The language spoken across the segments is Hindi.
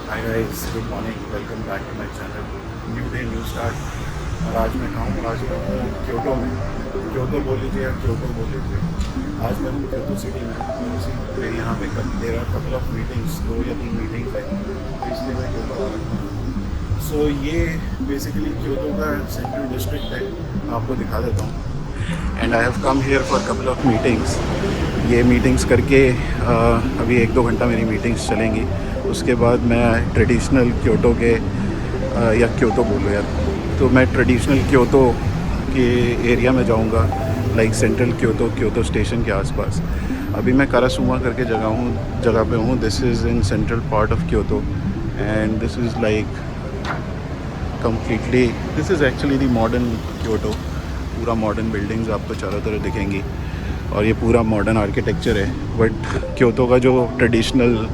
Hi guys, good morning, welcome back to my channel. New day new start. और आज मैं कहाँ हूँ? आज मैं हूँ क्योटो में। क्योटो बोल लीजिए या क्योटो बोल लीजिए। आज मैं हूँ क्योटो सिटी में। मेरे यहाँ पे there are couple of meetings, 2 या 3 मीटिंग्स है, तो इसलिए मैं क्योटो आ रखा हूँ। सो ये बेसिकली क्योटो का सेंट्रल डिस्ट्रिक्ट है, आपको दिखा देता हूँ। And I have come here for couple of meetings. ये मीटिंग्स करके अभी 1-2 घंटा मेरी मीटिंग्स चलेंगी। उसके बाद मैं ट्रेडिशनल क्योटो के या क्योटो बोलो यार, तो मैं ट्रेडिशनल क्योटो के एरिया में जाऊंगा, like central Kyoto, Kyoto station के आसपास। अभी मैं करासुमा करके जगह पे हूँ। This is in central part of Kyoto and this is like completely, this is actually the modern Kyoto. पूरा मॉडर्न बिल्डिंग्स आपको चारों तरफ दिखेंगी और ये पूरा मॉडर्न आर्किटेक्चर है। बट क्योटो का जो ट्रेडिशनल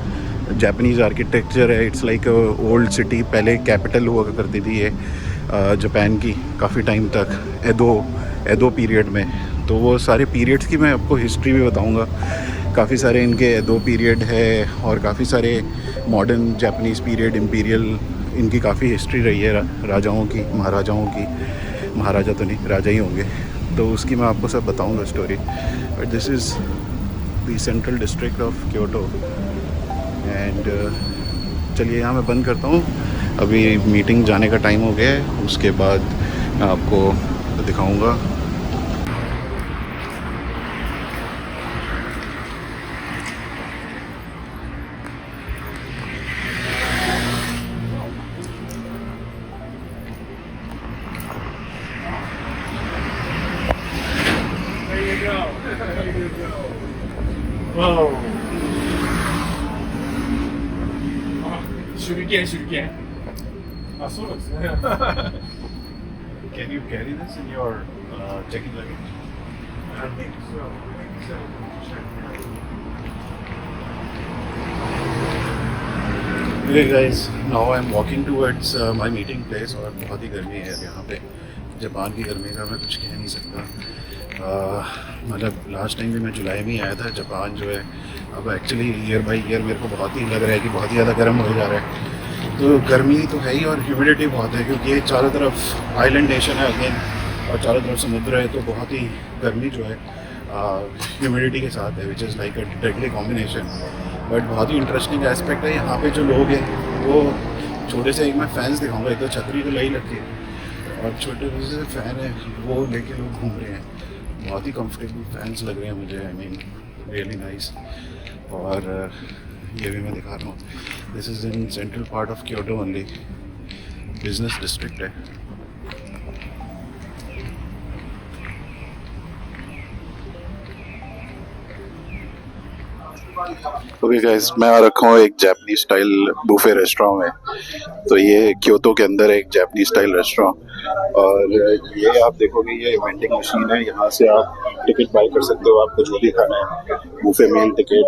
जापानीज़ आर्किटेक्चर है, इट्स लाइक ओल्ड सिटी। पहले कैपिटल हुआ करती थी ये जापान की काफ़ी टाइम तक, एदो पीरियड में। तो वो सारे पीरियड्स की मैं आपको हिस्ट्री भी बताऊंगा। काफ़ी सारे इनके एदो पीरियड है और काफ़ी सारे मॉडर्न जापानीज़ पीरियड, इम्पीरियल, इनकी काफ़ी हिस्ट्री रही है राजाओं की, महाराजाओं की। महाराजा तो नहीं, राजा ही होंगे, तो उसकी मैं आपको सब बताऊंगा story. But this is the central district of Kyoto and चलिए यहाँ मैं बंद करता हूँ। अभी मीटिंग जाने का टाइम हो गया है, उसके बाद मैं आपको दिखाऊंगा।そうですね。Can you carry this in your checking luggage? I think so. Okay guys, now I'm walking towards my meeting place और बहुत ही गर्मी है यहाँ पे। जापान की गर्मी का मैं कुछ कह नहीं सकता। मतलब लास्ट टाइम भी मैं जुलाई में ही आया था। जापान जो है अब एक्चुअली ईयर बाई ईयर मेरे को बहुत ही लग रहा है कि बहुत ही ज़्यादा गर्म हो जा रहा है। तो गर्मी तो है ही और ह्यूमिडिटी बहुत है, क्योंकि ये चारों तरफ आइलैंड नेशन है अगेन और चारों तरफ समुद्र है, तो बहुत ही गर्मी जो है ह्यूमिडिटी के साथ है, which is like a deadly combination. But बहुत ही इंटरेस्टिंग एस्पेक्ट है यहाँ पे जो लोग हैं वो छोटे से, एक मैं फैंस दिखाऊंगा। एक तो छतरी तो लाई रखी है और छोटे से फ़ैन है वो लेके लोग घूम रहे हैं। बहुत ही कंफर्टेबल फैंस लग रहे हैं मुझे, आई मीन रियली नाइस। और ये भी मैं दिखा रहा हूँ। This is in central part of Kyoto only, business district है। ओके गाइस, मैं आ रखा हूँ एक जापानीज स्टाइल बुफे रेस्टोरेंट में। तो ये क्योतो के अंदर है एक जापानीज स्टाइल रेस्टोरेंट और ये आप देखोगे ये वेंडिंग मशीन है। यहाँ से आप टिकट बाय कर सकते हो, आपको जो भी खाना है, buffet meal ticket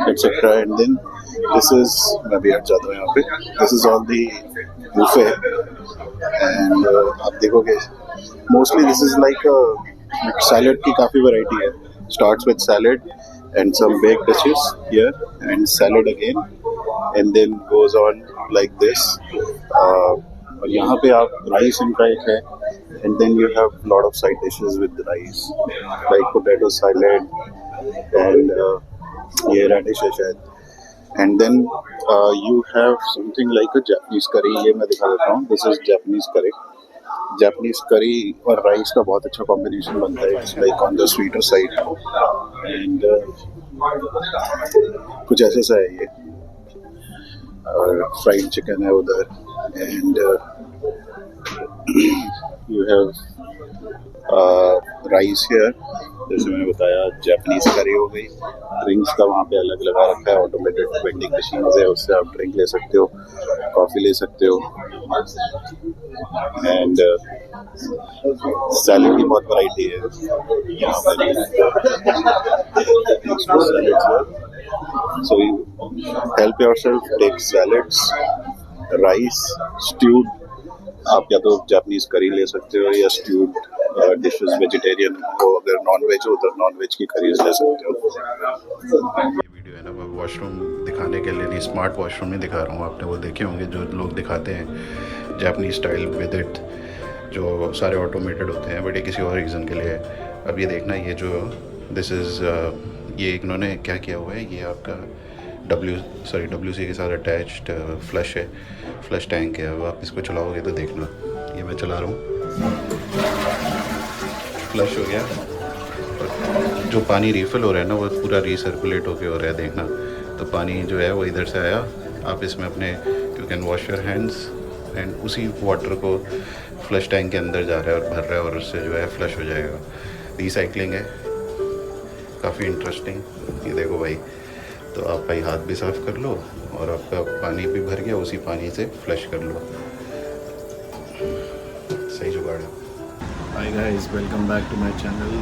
etcetera. And then this is, मैं भी हट जाता हूँ यहाँ पे, this is all the buffet. And आप देखोगे mostly this is like salad की काफ़ी वैरायटी है। Starts with salad and some baked dishes here and salad again and then goes on like this. और यहाँ पे आप राइस इनका एक है and then you have lot of side dishes with rice like potato salad and ये radish है शायद। and then you have something like a Japanese curry, ये मैं दिखा देता हूँ। this is Japanese curry। Japanese curry और राइस का बहुत अच्छा कॉम्बिनेशन बनता है। It's like on the sweeter side and कुछ ऐसा सा है ये। और फ्राइड चिकन है उधर and you have rice here, जैसे मैंने बताया। जापानीज करी हो गई। ड्रिंक्स का वहाँ पे अलग लगा रखा है, ऑटोमेटेड वेंडिंग मशीन है, उससे आप ड्रिंक ले सकते हो, कॉफ़ी ले सकते हो। एंड सैलड की बहुत वैरायटी है यहाँ पर। So you help yourself, take salads, rice, stewed. आप या तो जापानीज करी ले सकते हो या स्ट्यूड डिशेस वेजिटेरियन हो, अगर नॉन वेज हो तो नॉन वेज की करीज ले सकते हो। ये वीडियो है ना, मैं वॉशरूम दिखाने के लिए नहीं, स्मार्ट वॉशरूम नहीं दिखा रहा हूँ। आपने वो देखे होंगे जो लोग दिखाते हैं जापानीज स्टाइल विद इट, जो सारे ऑटोमेटेड होते हैं, बट ये किसी और रीज़न के लिए है। अब ये देखना, ये जो दिस इज़ ये इन्होंने क्या किया हुआ है, ये आपका WC के साथ अटैच्ड फ्लश है, फ्लश टैंक है। अब आप इसको चलाओगे तो देखना, ये मैं चला रहा हूँ, फ्लश हो गया, और जो पानी रिफ़िल हो रहा है ना वो पूरा रीसर्कुलेट होके हो रहा है, देखना। तो पानी जो है वो इधर से आया, आप इसमें अपने you can wash your hands and उसी वाटर को फ्लश टैंक के अंदर जा रहा है और भर रहा है, और उससे जो है फ्लश हो जाएगा। रिसाइकलिंग है, काफ़ी इंटरेस्टिंग। ये देखो भाई, तो आप भाई हाथ भी साफ़ कर लो और आपका पानी भी भर गया, उसी पानी से फ्लश कर लो। सही जुगाड़ है। Hi guys, welcome back to my channel.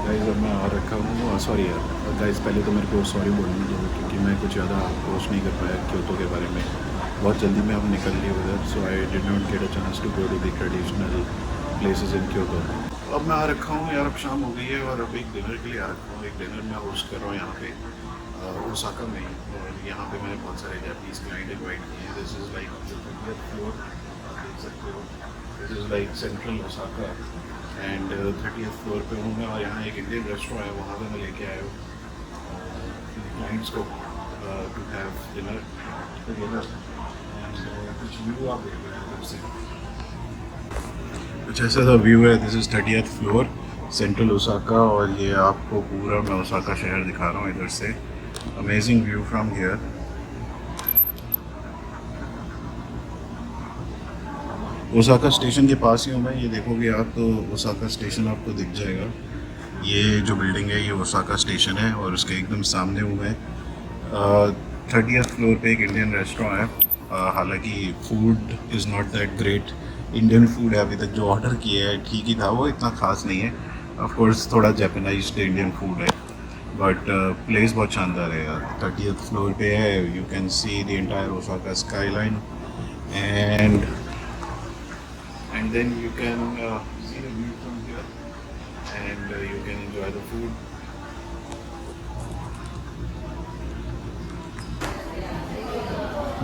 Guys अब मैं आ रखा हूँ, सॉरी यार गाइस, पहले तो मेरे को सॉरी बोलने दो क्योंकि मैं कुछ ज़्यादा पोस्ट नहीं कर पाया क्योतो के बारे में। बहुत जल्दी में हम निकल लिए उधर, so I did not get a chance to go to the traditional places in Kyoto. अब मैं आ रखा हूँ यार, अब शाम हो गई है और अब एक डिनर के लिए आ रखा हूँ। एक डिनर मैं होस्ट कर रहा हूँ यहाँ पे ओसाका में, और यहाँ पे मैंने बहुत सारे जापानीज़ क्लाइंट इन्वाइट किए हैं। This is like the 30th floor, आप देख सकते हो। This is like central Osaka and 30th floor पे हूँ मैं, और यहाँ एक इंडियन रेस्टोरेंट है, वहाँ पे मैं लेके आया हूँ क्लाइंट्स को to have dinner together. And कुछ व्यू आप देख रहे हैं से, कुछ ऐसा सा व्यू है। This is 30th floor central Osaka, और ये आपको पूरा मैं ओसाका शहर दिखा रहा हूँ इधर से। Amazing view from here. Osaka station के पास ही हूँ मैं, ये देखोगे आप तो ओसाका स्टेशन आपको दिख जाएगा। ये जो बिल्डिंग है ये ओसाका स्टेशन है, और उसके एकदम सामने हूँ मैं। 30th फ्लोर पे एक इंडियन रेस्टोरेंट है। हालांकि food is not that great. Indian food है, अभी तक जो ऑर्डर किया है ठीक ही था, वो इतना ख़ास नहीं है। ऑफ कोर्स थोड़ा जापानाइज्ड इंडियन फूड है, बट प्लेस बहुत शानदार है यार। 30th फ्लोर पे है, you can see the entire Osaka skyline and then you can see the view from here, and you can enjoy the food.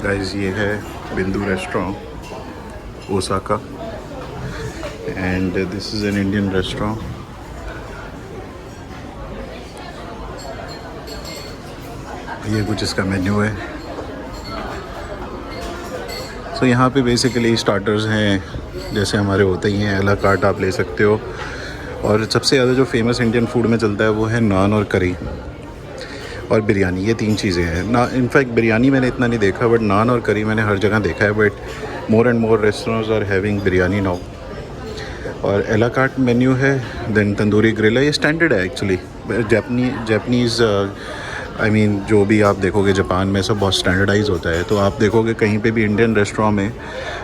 Guys, ये है बिंदु restaurant Osaka, and this is an Indian restaurant. ये कुछ इसका मेन्यू है। तो यहाँ पे बेसिकली स्टार्टर्स हैं जैसे हमारे होते ही हैं, अला कार्ट आप ले सकते हो, और सबसे ज़्यादा जो फेमस इंडियन फूड में चलता है वो है नान और करी और बिरयानी। ये तीन चीज़ें हैं ना। इनफैक्ट बिरयानी मैंने इतना नहीं देखा, बट नान और करी मैंने हर जगह देखा है। But more and more restaurants are having biryani now. और अला कार्ट मेन्यू है, देन तंदूरी ग्रिल है। ये स्टैंडर्ड है एक्चुअली। जापानीज़ आई मीन जो भी आप देखोगे जापान में सब बहुत स्टैंडर्डाइज होता है। तो आप देखोगे कहीं पे भी इंडियन रेस्टोरेंट में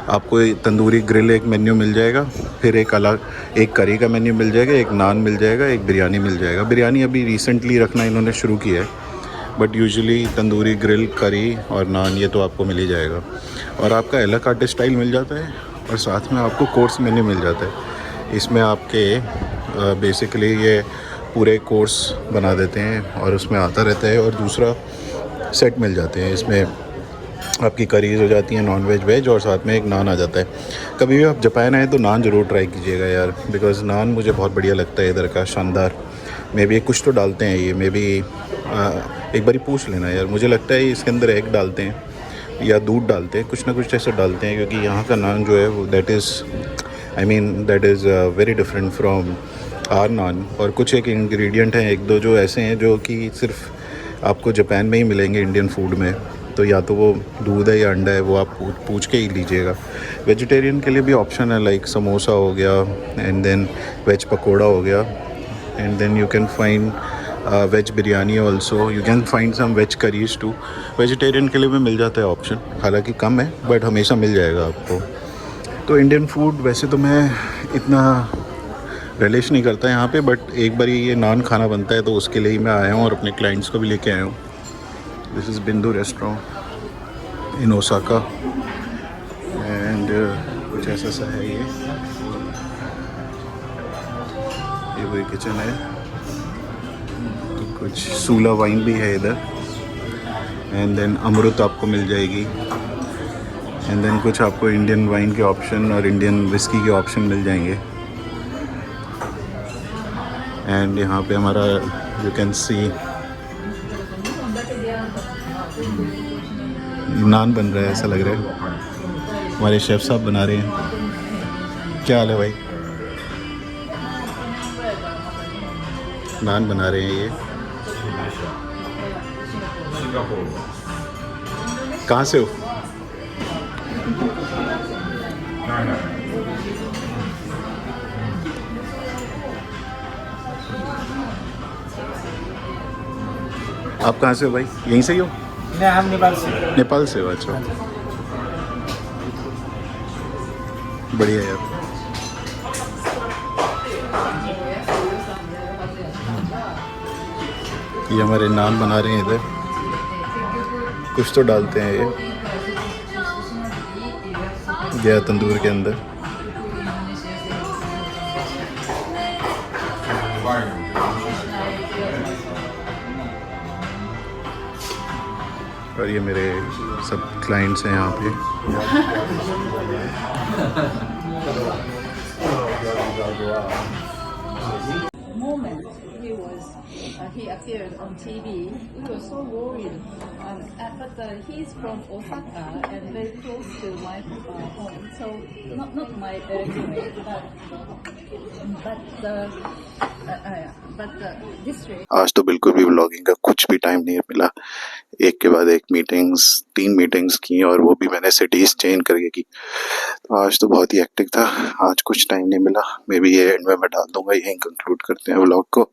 आपको तंदूरी ग्रिल एक मेन्यू मिल जाएगा, फिर एक करी का मेन्यू मिल जाएगा, एक नान मिल जाएगा, एक बिरयानी मिल जाएगा। बिरयानी अभी रिसेंटली रखना इन्होंने शुरू किया है, बट यूजुअली तंदूरी ग्रिल, करी और नान ये तो आपको मिल ही जाएगा। और आपका अला कार्ट स्टाइल मिल जाता है, और साथ में आपको कोर्स मेन्यू मिल जाता है। इसमें आपके बेसिकली ये पूरे कोर्स बना देते हैं और उसमें आता रहता है, और दूसरा सेट मिल जाते हैं। इसमें आपकी करीज़ हो जाती हैं, नॉन वेज वेज, और साथ में एक नान आ जाता है। कभी भी आप जापान आए तो नान ज़रूर ट्राई कीजिएगा यार, बिकॉज़ नान मुझे बहुत बढ़िया लगता है इधर का, शानदार। मे बी कुछ तो डालते हैं ये, मे बी एक बारी पूछ लेना यार। मुझे लगता है इसके अंदर एग डालते हैं या दूध डालते हैं, कुछ ना कुछ ऐसा डालते हैं, क्योंकि यहाँ का नान जो है वो that is very different from our naan. और कुछ एक इंग्रेडिएंट हैं, एक दो जो ऐसे हैं जो कि सिर्फ आपको जापान में ही मिलेंगे इंडियन फूड में। तो या तो वो दूध है या अंडा है, वो आप पूछ के ही लीजिएगा। वेजिटेरियन के लिए भी ऑप्शन है, लाइक समोसा हो गया, एंड देन वेज पकोड़ा हो गया, and then you can find veg biryani also, you can find some veg curries too. Vegetarian के लिए भी मिल जाता है ऑप्शन, हालांकि कम है बट हमेशा मिल जाएगा आपको। तो इंडियन फूड वैसे तो मैं इतना रिलेश नहीं करता यहाँ पे, बट एक बारी ये नान खाना बनता है तो उसके लिए ही मैं आया हूँ और अपने क्लाइंट्स को भी लेके आया हूँ। दिस इज़ बिंदु रेस्टोरेंट इन ओसाका, एंड कुछ ऐसा सा है ये वही किचन है। तो कुछ सूला वाइन भी है इधर, एंड देन अमृत आपको मिल जाएगी, एंड देन कुछ आपको इंडियन वाइन के ऑप्शन और इंडियन विस्की के ऑप्शन मिल जाएंगे। एंड यहाँ पे हमारा यू कैन सी नान बन रहा है, ऐसा लग रहा है हमारे शेफ साहब बना रहे हैं। क्या हाल है भाई? नान बना रहे हैं ये। कहाँ से हो? आप कहाँ से हो भाई? यहीं से ही हो? नहीं, हम नेपाल से। नेपाल से हो? अच्छा, बढ़िया यार। ये हमारे नान बना रहे हैं इधर, कुछ तो डालते हैं ये गया तंदूर के अंदर। और ये मेरे सब क्लाइंट्स हैं यहाँ पे। Moment he appeared on TV, we were so worried. But he's from Osaka and very close to my home, so not my roommate, but district. आज तो बिल्कुल भी व्लॉगिंग का कुछ भी टाइम नहीं मिला। एक के बाद एक मीटिंग्स, 3 मीटिंग्स की, और वो भी मैंने सिटीज चेंज करके की। तो आज तो बहुत ही हेक्टिक था, आज कुछ टाइम नहीं मिला। मे बी ये एंड में मैं डाल दूंगा, यहीं कंक्लूड करते हैं व्लॉग को।